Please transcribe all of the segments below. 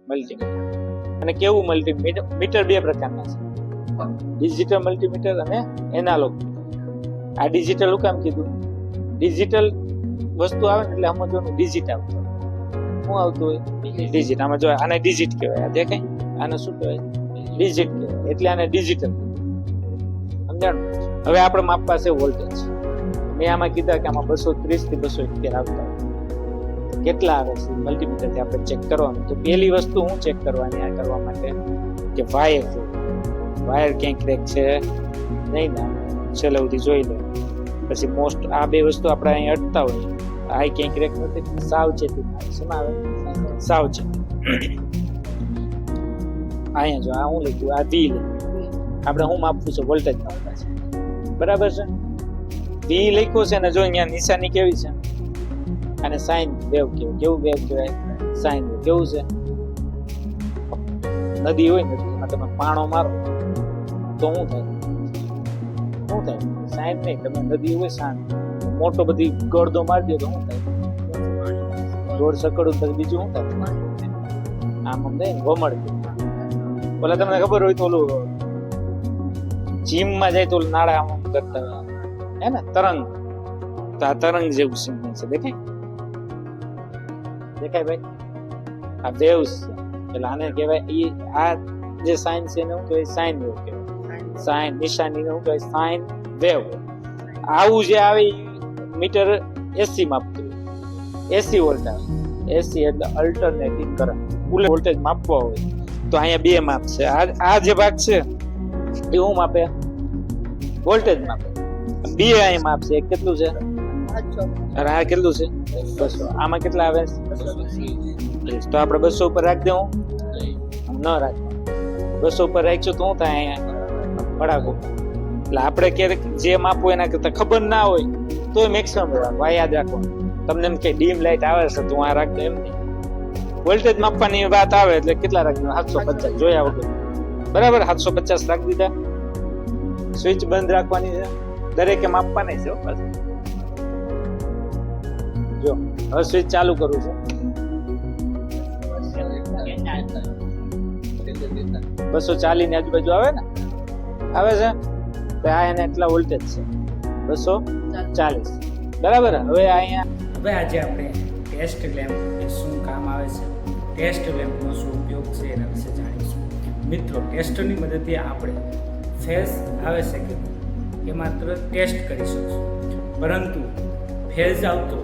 Multimeter. અને કેવું multimeter? બે પ્રકારના છે, ડિજિટલ મલ્ટીમીટર અને એનાલોગ. આ ડિજિટલ શું કામ કીધું? ડિજિટલ વસ્તુ આવે ને એટલે સમજવાનું ડિજિટ આવતું. શું આવતું હોય? ડિજિટ. આમાં જો આને ડિજિટ કહેવાય. આ દેખાય? આને શું કહેવાય? ડિજિટ કહેવાય. એટલે આને ડિજિટલ સમજાણું. હવે આપણે માપવા છે વોલ્ટેજ. મેં આમાં કીધા કે આમાં 230 થી 271 આવતા હોય. કેટલા આવે છે મલ્ટીમીટર થી આપણે ચેક કરવાનું. તો પહેલી વસ્તુ હું ચેક કરવાની આ કરવા માટે કે વાયર ક્યાંય ક્રેક છે નહીં ને, છેલ્લે સુધી જોઈ લે. પછી મોસ્ટ આ બે વસ્તુ આપણે અહીં અટતા હોય, આ ક્યાંય ક્રેક નથી, સાવચેતી. શેમાં આવે? સાવચેતી. અહીંયા જો આ હું લખ્યું, આ વી લખ્યું. આપણે હું માપવું છે? વોલ્ટેજ માપવા છે, બરાબર છે. વી લખ્યું છે ને, જો અહીંયા નિશાની કેવી છે, અને સાઇન વેવ કેવું. કેવું વેવ કહેવાય? Sine wave. કેવું છે? નદી હોય ને એમાં તમે પાણો મારો તો શું થાય? શું થાય? સાઇન નહીં. તમે નદી હોય શાંત, મોટો બધી ગળદો મારી દો તો શું થાય? દોડ સકડું તો બીજું શું થાય? આમ અમને વમળ. ઓલા તમને ખબર હોય તો ઓલું જીમમાં જાય તો ઓલું નાળા આમ કરતા હે ને, તરંગ. તો આ તરંગ જેવું સીન છે. દેખાય ભાઈ? આ વેવ્સ છે. એટલે આને કહેવાય, આ જે સાઇન છે એને શું કહેવાય? સાઇન વેવ કહેવાય. સાઇન નિશાની ને શું કહેવાય? Sine wave. આવું જે આવે મીટર એસી માપતું. એસી વોલ્ટ આવે. એસી એટલે અલ્ટરનેટિંગ કરંટ. વોલ્ટેજ માપવા હોય તો અહીંયા બે માપ છે. આ જે ભાગ છે એ હું માપે? વોલ્ટેજ માપે. બે અહીં માપ છે. એક કેટલું છે? અરે આ કેટલું છે? 200. આમાં કેટલા આવે? 230. તો આપણે 200 ઉપર રાખી દઉં? ન રાખવાનું. 200 ઉપર રાખીશું તો શું થાય? અહીંયા ભડાકો. એટલે આપણે ક્યારેક જે માપવું એના કરતા ખબર ના હોય તો મેક્સિમમ રાખવા. યાદ રાખવાનું. તમને એમ કે ડીમ લાઈટ આવે છે તો આ રાખ દો, એમ નહીં. વોલ્ટેજ માપવાની વાત આવે એટલે કેટલા રાખી દો? 750 જોયા વગર. બરાબર? 750 રાખી દીધા. સ્વિચ બંધ રાખવાની છે, દરેકે માપવાની છે. જો હવે સ્વિચ ચાલુ કરું છું. 240 ની આજુબાજુ આવે ને? આવે છે. તો આ એને એટલા વોલ્ટેજ છે, 240. બરાબર? હવે આજે આપણે ટેસ્ટ લેમ્પ એ શું કામ આવે છે, ટેસ્ટ લેમ્પનો શું ઉપયોગ છે એના વિશે જાણીશું. મિત્રો, ટેસ્ટની મદદથી આપણે ફેઝ આવે છે કે એ માત્ર ટેસ્ટ કરી શકશું, પરંતુ ફેઝ આવતો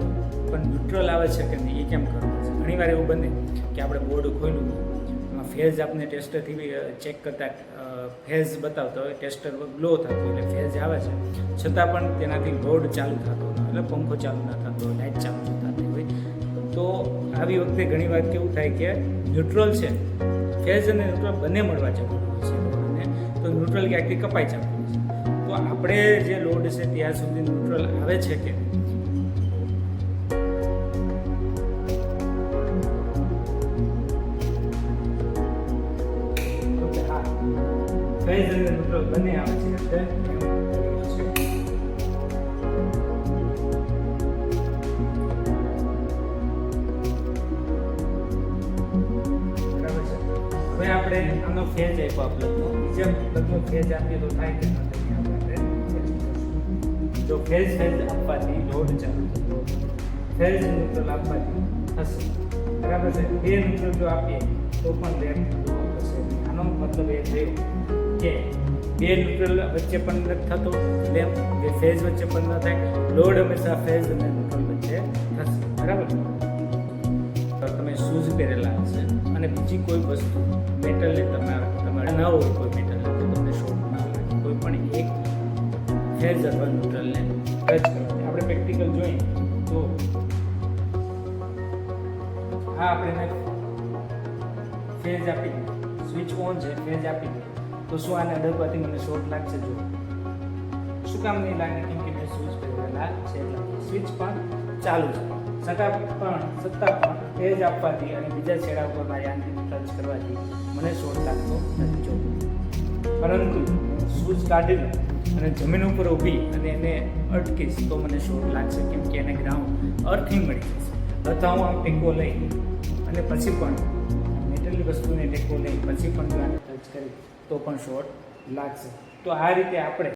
પણ ન્યુટ્રલ આવે છે કે નહીં એ કેમ કરવું છે? ઘણીવાર એવું બને કે આપણે બોર્ડ ખોલ્યું, એમાં ફેઝ આપણે ટેસ્ટરથી ચેક કરતા ફેઝ બતાવતો હોય, ટેસ્ટર ગ્લો થતો એટલે ફેઝ આવે છે, છતાં પણ તેનાથી લોડ ચાલુ થતો હોય, એટલે પંખો ચાલુ ના થતો હોય, લાઇટ ચાલુ ન થતી હોય. તો આવી વખતે ઘણીવાર કેવું થાય કે ન્યુટ્રલ છે, ફેઝ અને ન્યુટ્રલ બંને મળવા જરૂરી હોય છે, અને તો ન્યુટ્રલ ક્યાંકથી કપાઈ જતું હોય છે. તો આપણે જે લોડ છે ત્યાં સુધી ન્યુટ્રલ આવે છે કે ફેઝ અને ન્યુટ્રલ બંને આવે છે એટલે હવે આપણે આનો ફેઝ આપ્યો પ્લગનો, બીજા પ્લગનો ફેઝ આપીએ તો થાય કે ન થાય આપણે જો ફેઝ આપવાથી લોડ ચાલુ થતો, ફેઝ ન્યુટ્રલ આપવાથી થશે. બરાબર છે? બે ન્યુટ્રલ જો આપીએ તો પણ લેમ્પ થશે. આનો મતલબ એ થયો કે બે ન્યુટ્રલ વચ્ચે પણ નથી થતો લેમ્પ, બે ફેઝ વચ્ચે પણ ન થાય, લોડ હંમેશા ફેઝ અને ન્યુટ્રલ વચ્ચે થશે. બરાબર? તમે શૂઝ પહેરેલા હશે અને બીજી કોઈ વસ્તુ મેટલ તમારે ન હોય, કોઈ મેટલ તો તમને શોર્ટ ના લાગે. કોઈ પણ એક ફેઝ અથવા ન્યુટ્રલને ટચ કરવાથી આપણે પ્રેક્ટિકલ જોઈએ તો આ આપણે ફેઝ આપી, સ્વિચ ઓન છે, ફેઝ આપી તો શું આને અડકવાથી મને શોર્ટ લાગશે? જો શું કામ નહીં લાગે? કેમ કે મેં શૂઝ પહેરેલા છે, સ્વિચ પણ ચાલુ છે, છતાં પણ ફેઝ આપવાથી અને બીજા છેડા ઉપર મારી આને ટચ કરવાથી મને શોર્ટ લાગતો નથી. જો પરંતુ શૂઝ કાઢીને અને જમીન ઉપર ઊભી અને એને અટકીશ તો મને શોર્ટ લાગશે, કેમ કે એને ગ્રાઉન્ડ અર્થિંગ મળી જશે. અથવા હું આમ ટેકો લઈ અને પછી પણ વસ્તુને ટેકો લઈ પછી પણ જો આને ટચ કરી તો પણ શોર્ટ લાગશે. તો આ રીતે આપણે